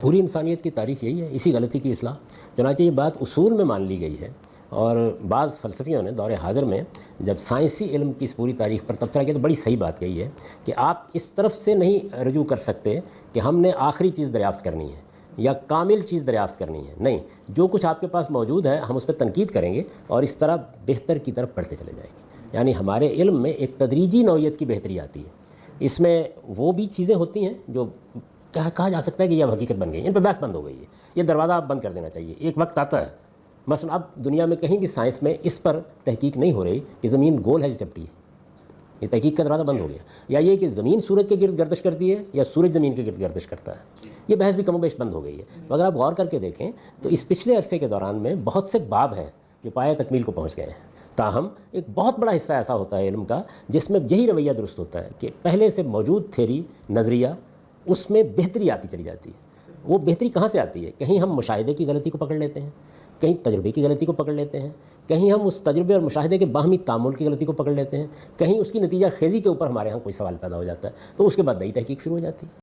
پوری انسانیت کی تاریخ یہی ہے، اسی غلطی کی اصلاح۔ چنانچہ یہ بات اصول میں مان لی گئی ہے، اور بعض فلسفیوں نے دور حاضر میں جب سائنسی علم کی اس پوری تاریخ پر تبصرہ کیا تو بڑی صحیح بات کہی ہے کہ آپ اس طرف سے نہیں رجوع کر سکتے کہ ہم نے آخری چیز دریافت کرنی ہے یا کامل چیز دریافت کرنی ہے، نہیں، جو کچھ آپ کے پاس موجود ہے ہم اس پہ تنقید کریں گے اور اس طرح بہتر کی طرف بڑھتے چلے جائیں گے۔ یعنی ہمارے علم میں ایک تدریجی نوعیت کی بہتری آتی ہے، اس میں وہ بھی چیزیں ہوتی ہیں جو کہا جا سکتا ہے کہ یہ اب حقیقت بن گئی، ان پہ بحث بند ہو گئی ہے، یہ دروازہ اب بند کر دینا چاہیے۔ ایک وقت آتا ہے، مثلا اب دنیا میں کہیں بھی سائنس میں اس پر تحقیق نہیں ہو رہی کہ زمین گول ہے یا چپٹی ہے، یہ تحقیق کا دروازہ بند ہو گیا، یا یہ کہ زمین سورج کے گرد گردش کرتی ہے یا سورج زمین کے گرد گردش کرتا ہے، یہ بحث بھی کم و بیش بند ہو گئی ہے۔ تو اگر آپ غور کر کے دیکھیں تو اس پچھلے عرصے کے دوران میں بہت سے باب ہیں جو پایہ تکمیل کو پہنچ گئے ہیں، تاہم ایک بہت بڑا حصہ ایسا ہوتا ہے علم کا جس میں یہی رویہ درست ہوتا ہے کہ پہلے سے موجود تھیری، نظریہ، اس میں بہتری آتی چلی جاتی ہے۔ وہ بہتری کہاں سے آتی ہے؟ کہیں ہم مشاہدے کی غلطی کو پکڑ لیتے ہیں، کہیں تجربے کی غلطی کو پکڑ لیتے ہیں، کہیں ہم اس تجربے اور مشاہدے کے باہمی تعامل کی غلطی کو پکڑ لیتے ہیں، کہیں اس کی نتیجہ خیزی کے اوپر ہمارے ہاں کوئی سوال پیدا ہو جاتا ہے، تو اس کے بعد نئی تحقیق شروع ہو جاتی ہے۔